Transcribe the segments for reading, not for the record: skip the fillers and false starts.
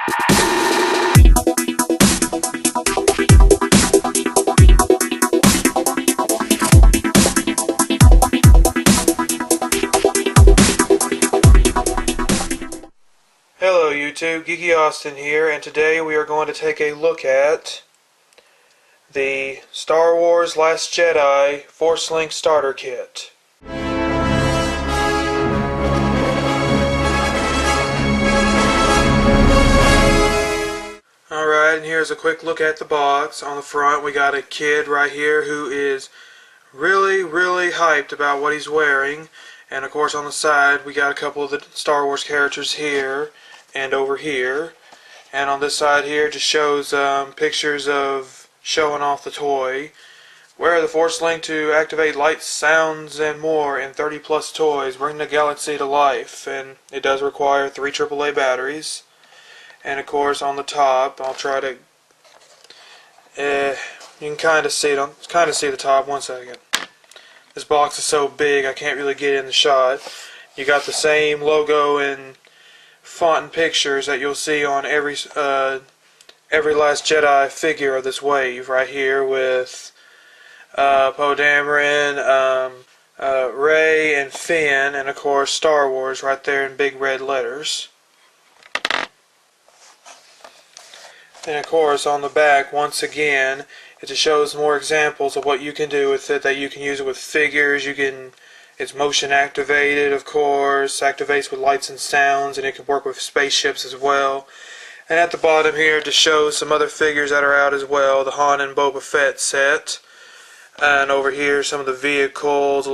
Hello YouTube, Geeky Austin here, and today we are going to take a look at the Star Wars Last Jedi Force Link Starter Kit. Alright, and here's a quick look at the box. On the front we got a kid right here who is really hyped about what he's wearing, and of course on the side we got a couple of the Star Wars characters here and over here, and on this side here just shows pictures of showing off the toy. Wear the Force Link to activate lights, sounds, and more in 30 plus toys. Bring the galaxy to life, and it does require 3 AAA batteries. And of course on the top, I'll try to you can kind of see the top. One second. This box is so big I can't really get in the shot. You got the same logo in font and pictures that you'll see on every Last Jedi figure of this wave right here, with Poe Dameron, Rey, and Finn, and of course Star Wars right there in big red letters. And of course on the back, once again, it just shows more examples of what you can do with it, that you can use it with figures. It's motion activated, of course, activates with lights and sounds, and it can work with spaceships as well. And at the bottom here, just shows some other figures that are out as well, the Han and Boba Fett set. And over here, some of the vehicles,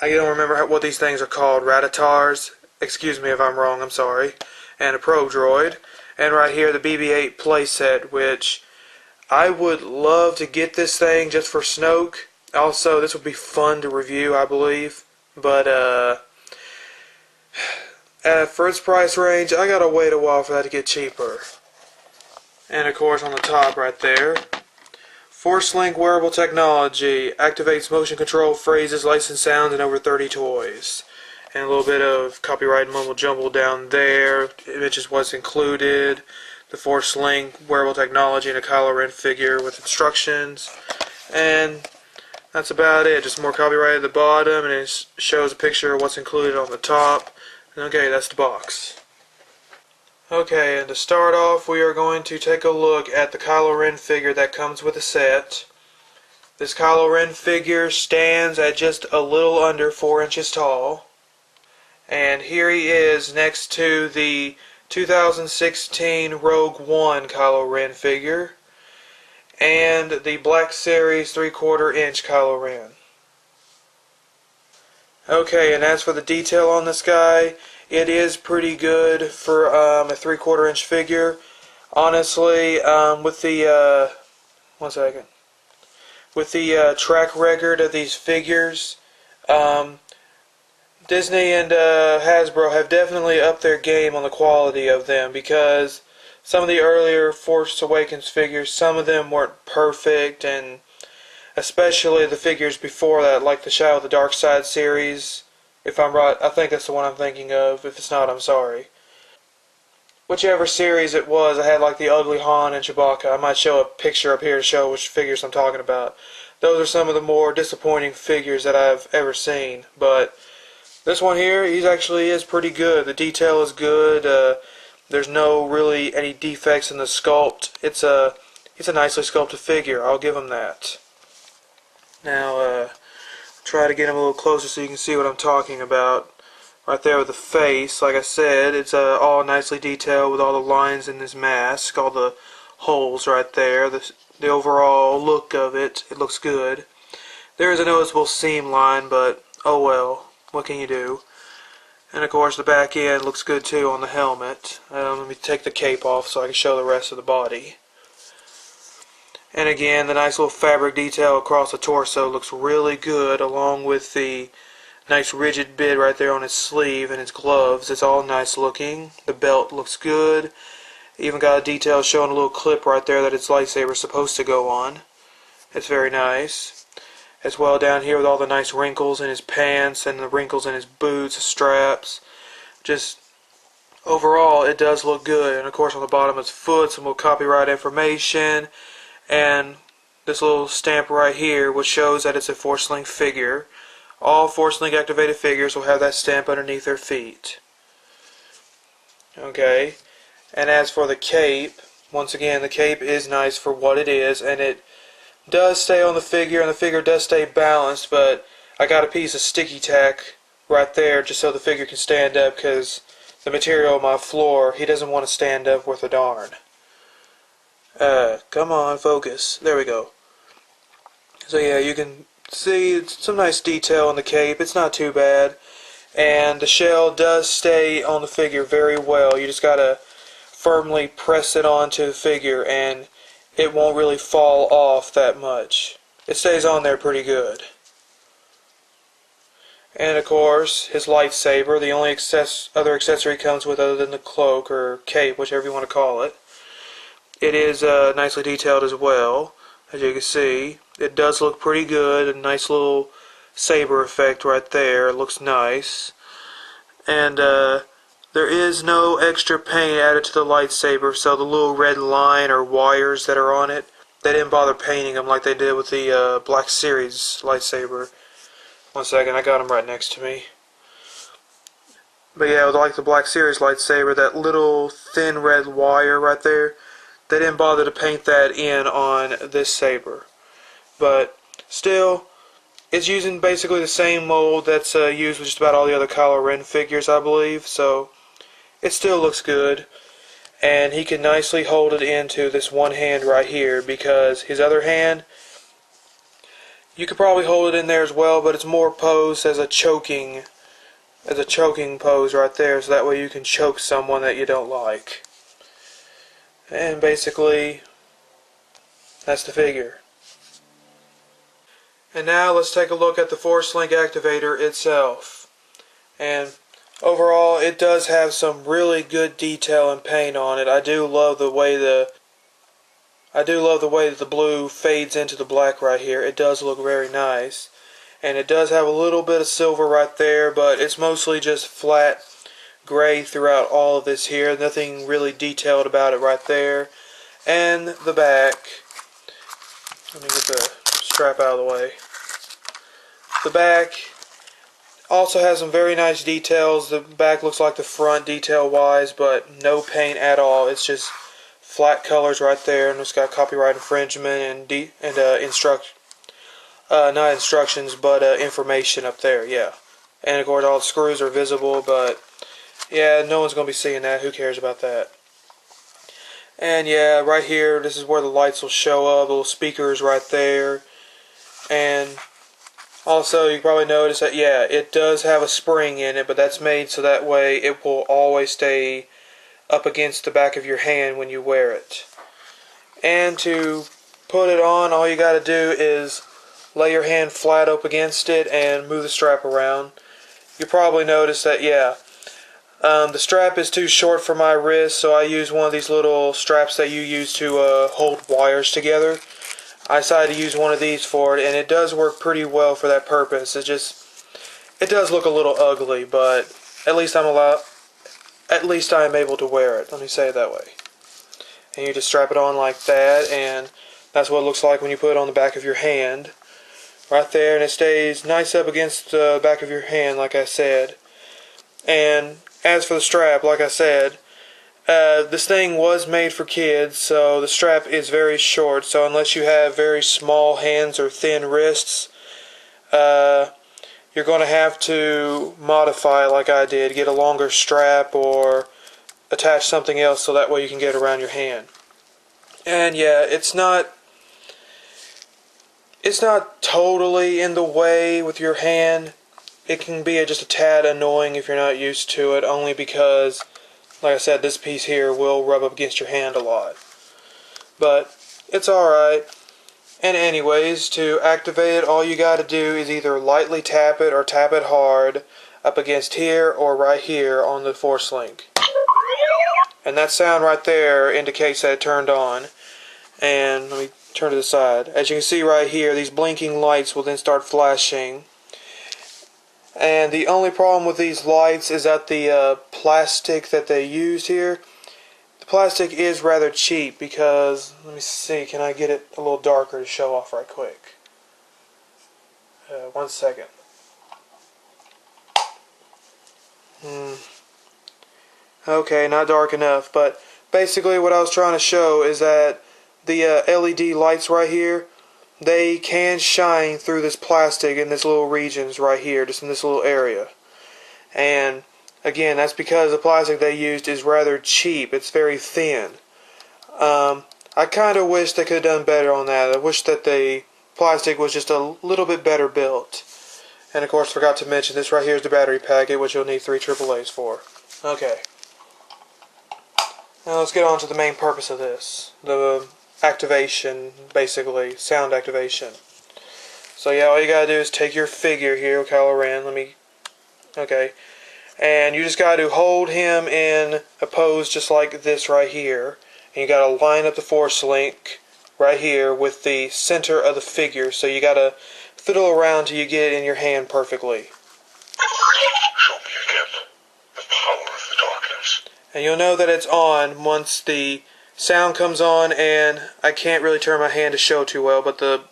I don't remember what these things are called, Ratatars. Excuse me if I'm wrong, I'm sorry. And a Pro Droid. And right here, the BB-8 playset, which I would love to get this thing just for Snoke. Also, this would be fun to review, I believe. But, for its price range, I gotta wait a while for that to get cheaper. And of course, on the top right there, Force Link wearable technology, activates motion control, phrases, lights and sounds, and over 30 toys. And a little bit of copyright mumble jumble down there. It mentions what's included, the Force Link wearable technology, and a Kylo Ren figure with instructions. And that's about it. Just more copyright at the bottom, and it shows a picture of what's included on the top. Okay, that's the box. Okay, and to start off, we are going to take a look at the Kylo Ren figure that comes with the set. This Kylo Ren figure stands at just a little under 4 inches tall. And here he is next to the 2016 Rogue One Kylo Ren figure and the Black Series 3/4 inch Kylo Ren. Okay, and as for the detail on this guy, it is pretty good for a 3/4 inch figure. Honestly, with the track record of these figures, Disney and Hasbro have definitely upped their game on the quality of them, because some of the earlier Force Awakens figures, some of them weren't perfect, and especially the figures before that, like the Shadow of the Dark Side series. If I'm right, I think that's the one I'm thinking of. If it's not, I'm sorry. Whichever series it was, I had like the ugly Han and Chewbacca. I might show a picture up here to show which figures I'm talking about. Those are some of the more disappointing figures that I've ever seen, but this one here, he actually is pretty good. The detail is good. There's no really any defects in the sculpt. It's a nicely sculpted figure. I'll give him that. Now, try to get him a little closer so you can see what I'm talking about. Right there with the face, like I said, it's all nicely detailed with all the lines in his mask, all the holes right there. The overall look of it looks good. There is a noticeable seam line, but oh well. What can you do? And of course the back end looks good too on the helmet. Let me take the cape off so I can show the rest of the body. And again, the nice little fabric detail across the torso looks really good, along with the nice rigid bit right there on his sleeve and his gloves. It's all nice looking. The belt looks good. Even got a detail showing a little clip right there that its lightsaber is supposed to go on. It's very nice. As well down here with all the nice wrinkles in his pants and the wrinkles in his boots, straps. Just overall it does look good. And of course on the bottom is foot, some little copyright information, and this little stamp right here which shows that it's a Force Link figure. All Force Link activated figures will have that stamp underneath their feet. Okay, and as for the cape, once again the cape is nice for what it is, and it does stay on the figure, and the figure does stay balanced, but I got a piece of sticky tack right there just so the figure can stand up, because the material on my floor, he doesn't want to stand up worth a darn. Come on, focus. There we go. So yeah, you can see some nice detail on the cape. It's not too bad. And the shell does stay on the figure very well. You just gotta firmly press it onto the figure and it won't really fall off that much. It stays on there pretty good. And of course, his lightsaber, the only other accessory he comes with other than the cloak or cape, whichever you want to call it. It is nicely detailed as well, as you can see. It does look pretty good, a nice little saber effect right there. It looks nice. And there is no extra paint added to the lightsaber, so the little red line or wires that are on it, they didn't bother painting them like they did with the Black Series lightsaber. One second, I got them right next to me. But yeah, like the Black Series lightsaber, that little thin red wire right there, they didn't bother to paint that in on this saber. But still, it's using basically the same mold that's used with just about all the other Kylo Ren figures, I believe. So it still looks good. And he can nicely hold it into this one hand right here, because his other hand, you could probably hold it in there as well, but it's more posed as a choking pose right there, so that way you can choke someone that you don't like. And basically, that's the figure. And now let's take a look at the Force Link activator itself. And overall, it does have some really good detail and paint on it. I do love the way that the blue fades into the black right here. It does look very nice. And it does have a little bit of silver right there, but it's mostly just flat gray throughout all of this here. Nothing really detailed about it right there. And the back. Let me get the strap out of the way. The back also has some very nice details. The back looks like the front detail-wise, but no paint at all. It's just flat colors right there, and it's got copyright infringement and not instructions, but information up there. Yeah, and of course all the screws are visible, but yeah, no one's gonna be seeing that. Who cares about that? And yeah, right here, this is where the lights will show up. Little speakers right there, and also you probably notice that yeah, it does have a spring in it, but that's made so that way it will always stay up against the back of your hand when you wear it. And to put it on, all you gotta do is lay your hand flat up against it and move the strap around. You probably notice that yeah, the strap is too short for my wrist, so I use one of these little straps that you use to hold wires together. I decided to use one of these for it, and it does work pretty well for that purpose. It does look a little ugly, but at least I am able to wear it. Let me say it that way. And you just strap it on like that, and that's what it looks like when you put it on the back of your hand. Right there, and it stays nice up against the back of your hand, like I said. And as for the strap, like I said, this thing was made for kids, so the strap is very short. So unless you have very small hands or thin wrists, you're going to have to modify like I did. Get a longer strap or attach something else so that way you can get it around your hand. And yeah, it's not totally in the way with your hand. It can be just a tad annoying if you're not used to it, only because, like I said, this piece here will rub up against your hand a lot. But it's alright. And anyways, to activate it, all you gotta do is either lightly tap it or tap it hard up against here or right here on the Force Link. And that sound right there indicates that it turned on. And let me turn to the side. As you can see right here, these blinking lights will then start flashing. And the only problem with these lights is that the plastic that they used here, the plastic is rather cheap because, let me see, can I get it a little darker to show off right quick? 1 second. Okay, not dark enough, but basically what I was trying to show is that the LED lights right here, they can shine through this plastic in this little regions right here, just in this little area. And again, that's because the plastic they used is rather cheap. It's very thin. I kind of wish they could have done better on that. I wish that the plastic was just a little bit better built. And of course, forgot to mention, this right here is the battery packet, which you'll need 3 AAAs for. Okay. Now let's get on to the main purpose of this. The activation, basically. Sound activation. So yeah, all you gotta do is take your figure here, Kylo Ren. Okay. And you just gotta hold him in a pose just like this right here. And you gotta line up the force link right here with the center of the figure. So you gotta fiddle around till you get it in your hand perfectly. Show me again the power of the darkness. And you'll know that it's on once the sound comes on, and I can't really turn my hand to show too well, but the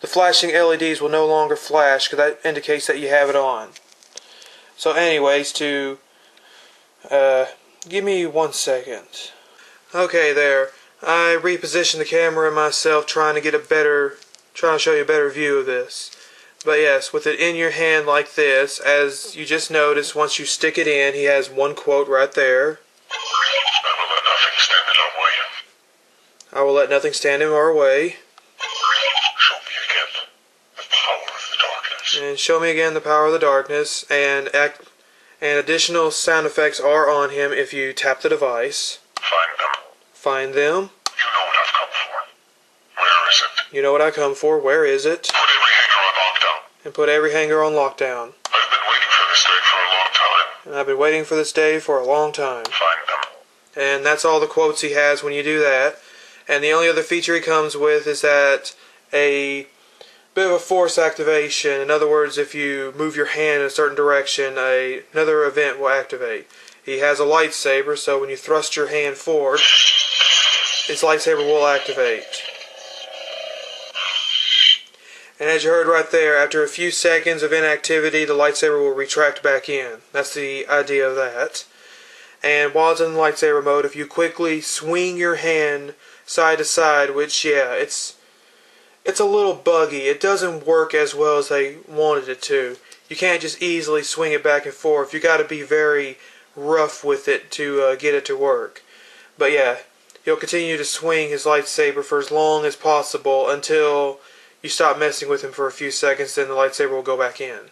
flashing LEDs will no longer flash because that indicates that you have it on. So anyways, give me 1 second. Okay, there. I repositioned the camera and myself trying to show you a better view of this. But yes, with it in your hand like this, as you just noticed, once you stick it in, he has one quote right there. I will let nothing stand in our way. I will let nothing stand in our way. Show me again the power of the darkness. And show me again the power of the darkness. And additional sound effects are on him if you tap the device. Find them. Find them. You know what I've come for. Where is it? You know what I come for. Where is it? Put every hanger on lockdown. And put every hanger on lockdown. I've been waiting for this day for a long time. And I've been waiting for this day for a long time. Find them. And that's all the quotes he has when you do that. And the only other feature he comes with is that a bit of a force activation. In other words, if you move your hand in a certain direction, another event will activate. He has a lightsaber, so when you thrust your hand forward, his lightsaber will activate. And as you heard right there, after a few seconds of inactivity, the lightsaber will retract back in. That's the idea of that. And while it's in lightsaber mode, if you quickly swing your hand side to side, which, yeah, it's a little buggy. It doesn't work as well as they wanted it to. You can't just easily swing it back and forth. You got to be very rough with it to get it to work. But yeah, he'll continue to swing his lightsaber for as long as possible until you stop messing with him for a few seconds, then the lightsaber will go back in.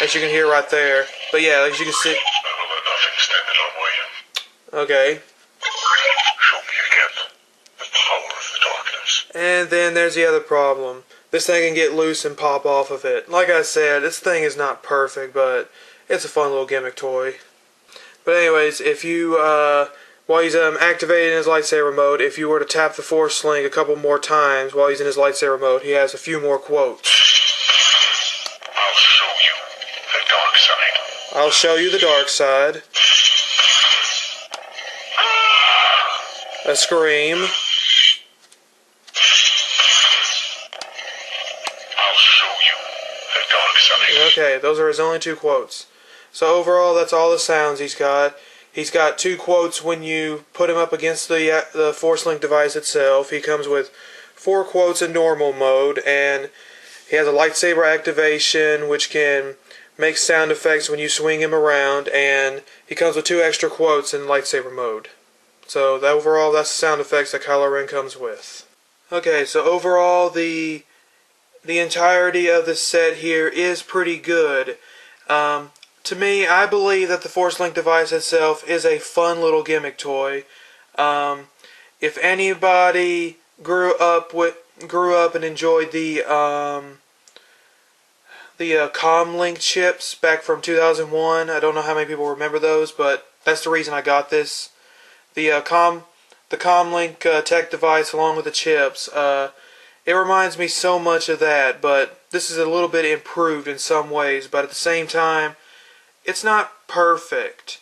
As you can hear right there. But yeah, as you can see. I will let nothing stand in our way. Okay. Show me again the power of the darkness. And then there's the other problem. This thing can get loose and pop off of it. Like I said, this thing is not perfect, but it's a fun little gimmick toy. But anyways, if you, while he's activated in his lightsaber mode, if you were to tap the force link a couple more times while he's in his lightsaber mode, he has a few more quotes. I'll show you the dark side. I'll show you the dark side. A scream. I'll show you the dark side. Okay, those are his only 2 quotes. So overall, that's all the sounds he's got. He's got 2 quotes when you put him up against the Force Link device itself. He comes with 4 quotes in normal mode, and he has a lightsaber activation, which can make sound effects when you swing him around, and he comes with 2 extra quotes in lightsaber mode. So overall, that's the sound effects that Kylo Ren comes with. Okay, so overall, the entirety of the set here is pretty good. To me, I believe that the Force Link device itself is a fun little gimmick toy. If anybody grew up and enjoyed the Comlink chips back from 2001, I don't know how many people remember those, but that's the reason I got this. The Comlink tech device, along with the chips, It reminds me so much of that, but this is a little bit improved in some ways, but at the same time, it's not perfect.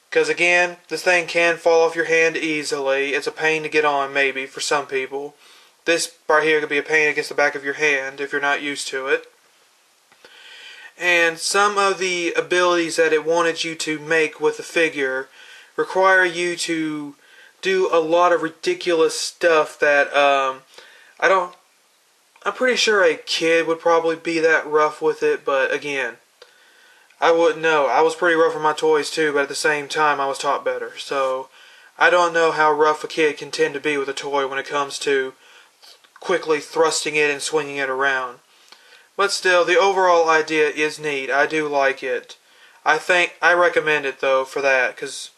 Because again, this thing can fall off your hand easily. It's a pain to get on, maybe, for some people. This right here could be a pain against the back of your hand if you're not used to it. And some of the abilities that it wanted you to make with the figure require you to do a lot of ridiculous stuff that I'm pretty sure a kid would probably be that rough with it, but again, I wouldn't know. I was pretty rough with my toys too, but at the same time I was taught better. So I don't know how rough a kid can tend to be with a toy when it comes to quickly thrusting it and swinging it around. But still, the overall idea is neat. I do like it. I recommend it though for that because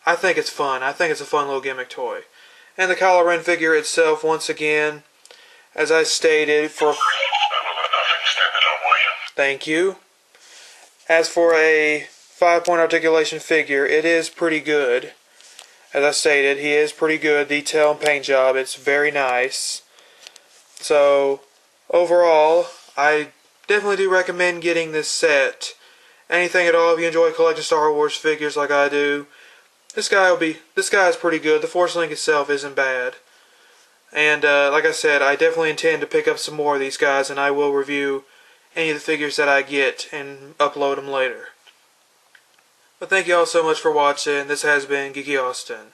I think it's fun. I think it's a fun little gimmick toy. And the Kylo Ren figure itself, once again, as I stated, thank you. As for a 5-point articulation figure, it is pretty good. As I stated, he is pretty good. Detail and paint job, it's very nice. So, overall, I definitely do recommend getting this set. Anything at all, if you enjoy collecting Star Wars figures like I do, this guy is pretty good. The Force Link itself isn't bad. And like I said, I definitely intend to pick up some more of these guys, and I will review any of the figures that I get and upload them later. But thank you all so much for watching. This has been Geeky Austin.